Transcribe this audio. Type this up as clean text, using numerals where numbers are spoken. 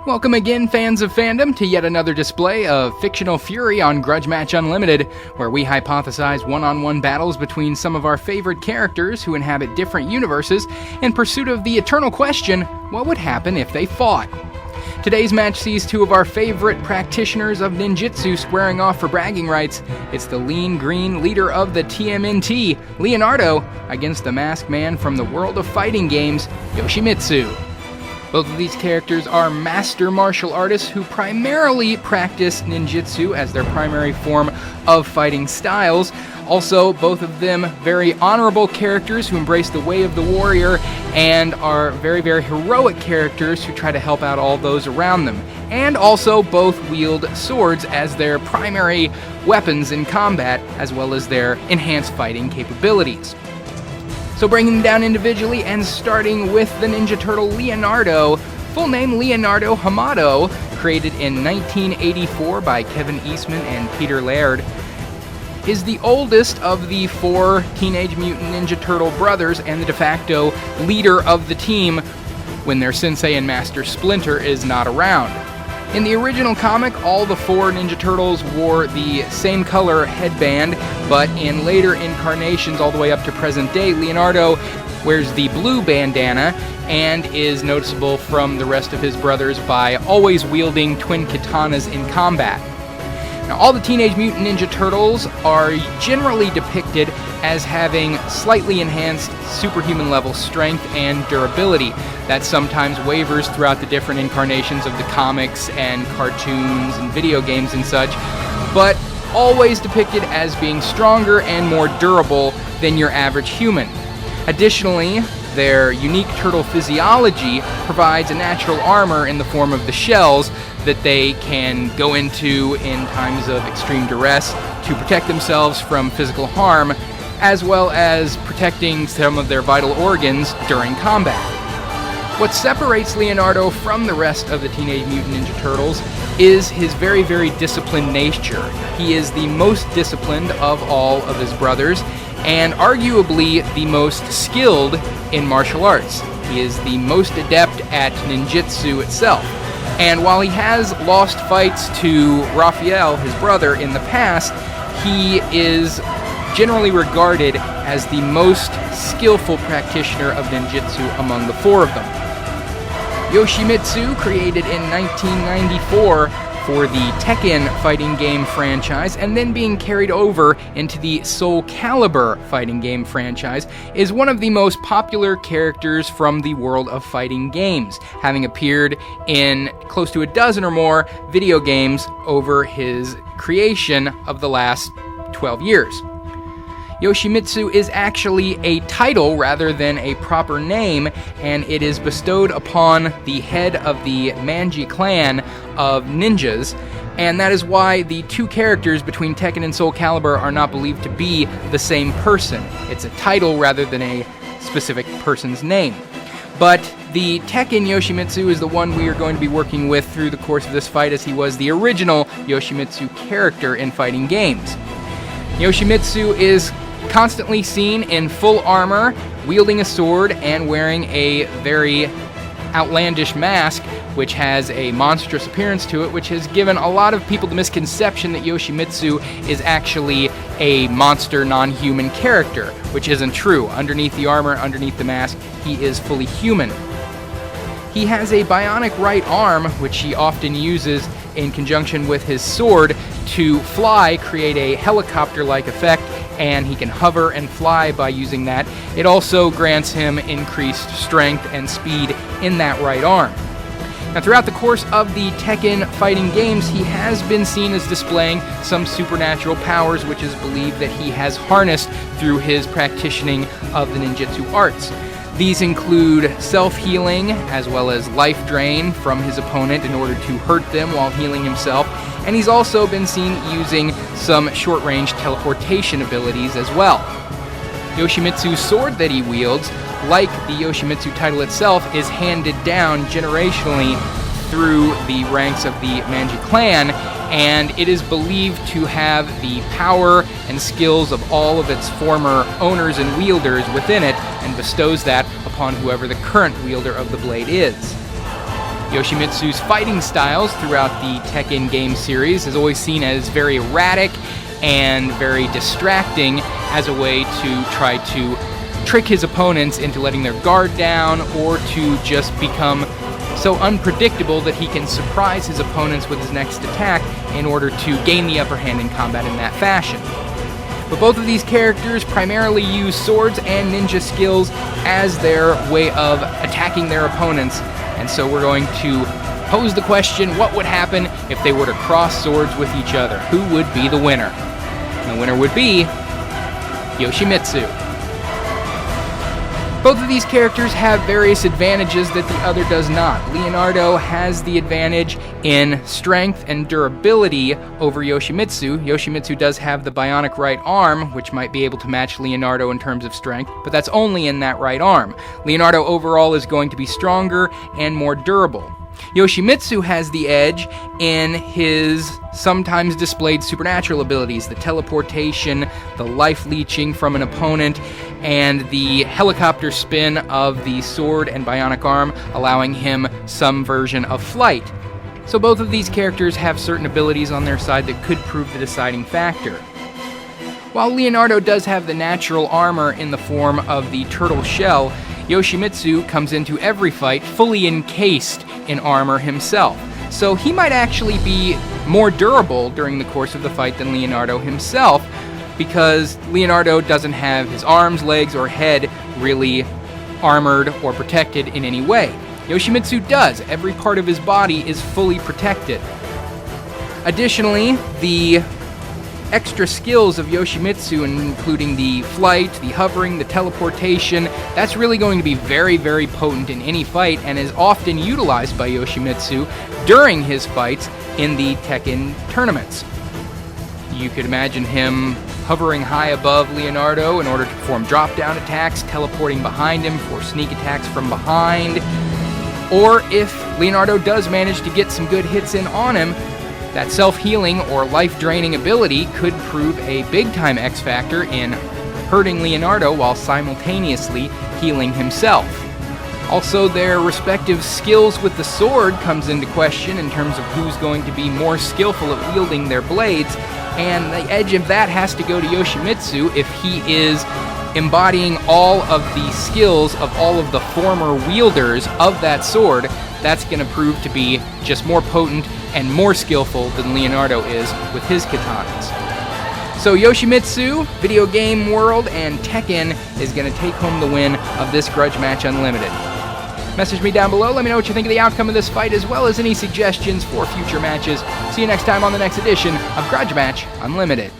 Welcome again, fans of fandom, to yet another display of fictional fury on Grudge Match Unlimited, where we hypothesize one-on-one battles between some of our favorite characters who inhabit different universes in pursuit of the eternal question, what would happen if they fought? Today's match sees two of our favorite practitioners of ninjutsu squaring off for bragging rights. It's the lean green leader of the TMNT, Leonardo, against the masked man from the world of fighting games, Yoshimitsu. Both of these characters are master martial artists who primarily practice ninjutsu as their primary form of fighting styles. Also, both of them very honorable characters who embrace the way of the warrior and are very, very heroic characters who try to help out all those around them. And also both wield swords as their primary weapons in combat, as well as their enhanced fighting capabilities. So breaking them down individually and starting with the Ninja Turtle Leonardo, full name Leonardo Hamato, created in 1984 by Kevin Eastman and Peter Laird, is the oldest of the four Teenage Mutant Ninja Turtle brothers and the de facto leader of the team when their sensei and master Splinter is not around. In the original comic, all the four Ninja Turtles wore the same color headband, but in later incarnations all the way up to present day, Leonardo wears the blue bandana and is noticeable from the rest of his brothers by always wielding twin katanas in combat. Now, all the Teenage Mutant Ninja Turtles are generally depicted as having slightly enhanced superhuman level strength and durability. That sometimes wavers throughout the different incarnations of the comics and cartoons and video games and such, but always depicted as being stronger and more durable than your average human. Additionally, their unique turtle physiology provides a natural armor in the form of the shells that they can go into in times of extreme duress to protect themselves from physical harm, as well as protecting some of their vital organs during combat. What separates Leonardo from the rest of the Teenage Mutant Ninja Turtles is his very, very disciplined nature. He is the most disciplined of all of his brothers, and arguably the most skilled in martial arts. He is the most adept at ninjutsu itself. And while he has lost fights to Raphael, his brother, in the past, he is generally regarded as the most skillful practitioner of ninjutsu among the four of them. Yoshimitsu, created in 1994 for the Tekken fighting game franchise and then being carried over into the Soul Calibur fighting game franchise, is one of the most popular characters from the world of fighting games, having appeared in close to a dozen or more video games over his creation of the last 12 years. Yoshimitsu is actually a title rather than a proper name, and it is bestowed upon the head of the Manji clan of ninjas, and that is why the two characters between Tekken and Soul Calibur are not believed to be the same person. It's a title rather than a specific person's name. But the Tekken Yoshimitsu is the one we are going to be working with through the course of this fight, as he was the original Yoshimitsu character in fighting games. Yoshimitsu is constantly seen in full armor, wielding a sword, and wearing a very outlandish mask, which has a monstrous appearance to it, which has given a lot of people the misconception that Yoshimitsu is actually a monster, non-human character, which isn't true. Underneath the armor, underneath the mask, he is fully human. He has a bionic right arm, which he often uses in conjunction with his sword to fly, create a helicopter-like effect, and he can hover and fly by using that. It also grants him increased strength and speed in that right arm. Now, throughout the course of the Tekken fighting games, he has been seen as displaying some supernatural powers, which is believed that he has harnessed through his practicing of the ninjutsu arts. These include self-healing, as well as life drain from his opponent in order to hurt them while healing himself, and he's also been seen using some short-range teleportation abilities as well. Yoshimitsu's sword that he wields, like the Yoshimitsu title itself, is handed down generationally through the ranks of the Manji clan, and it is believed to have the power and skills of all of its former owners and wielders within it, and bestows that upon whoever the current wielder of the blade is. Yoshimitsu's fighting styles throughout the Tekken game series is always seen as very erratic and very distracting as a way to try to trick his opponents into letting their guard down or to just become so unpredictable that he can surprise his opponents with his next attack in order to gain the upper hand in combat in that fashion. But both of these characters primarily use swords and ninja skills as their way of attacking their opponents, and so we're going to pose the question, what would happen if they were to cross swords with each other? Who would be the winner? And the winner would be Yoshimitsu. Both of these characters have various advantages that the other does not. Leonardo has the advantage in strength and durability over Yoshimitsu. Yoshimitsu does have the bionic right arm, which might be able to match Leonardo in terms of strength, but that's only in that right arm. Leonardo overall is going to be stronger and more durable. Yoshimitsu has the edge in his sometimes displayed supernatural abilities, the teleportation, the life leeching from an opponent, and the helicopter spin of the sword and bionic arm, allowing him some version of flight. So both of these characters have certain abilities on their side that could prove the deciding factor. While Leonardo does have the natural armor in the form of the turtle shell, Yoshimitsu comes into every fight fully encased in armor himself. So he might actually be more durable during the course of the fight than Leonardo himself, because Leonardo doesn't have his arms, legs, or head really armored or protected in any way. Yoshimitsu does. Every part of his body is fully protected. Additionally, the extra skills of Yoshimitsu, including the flight, the hovering, the teleportation, that's really going to be very, very potent in any fight and is often utilized by Yoshimitsu during his fights in the Tekken tournaments. You could imagine him hovering high above Leonardo in order to perform drop-down attacks, teleporting behind him for sneak attacks from behind, or if Leonardo does manage to get some good hits in on him, that self-healing or life-draining ability could prove a big-time X-factor in hurting Leonardo while simultaneously healing himself. Also, their respective skills with the sword comes into question in terms of who's going to be more skillful at wielding their blades, and the edge of that has to go to Yoshimitsu if he is embodying all of the skills of all of the former wielders of that sword. That's going to prove to be just more potent and more skillful than Leonardo is with his katanas. So Yoshimitsu, video game world, and Tekken is going to take home the win of this Grudge Match Unlimited. Message me down below, let me know what you think of the outcome of this fight, as well as any suggestions for future matches. See you next time on the next edition of Grudge Match Unlimited.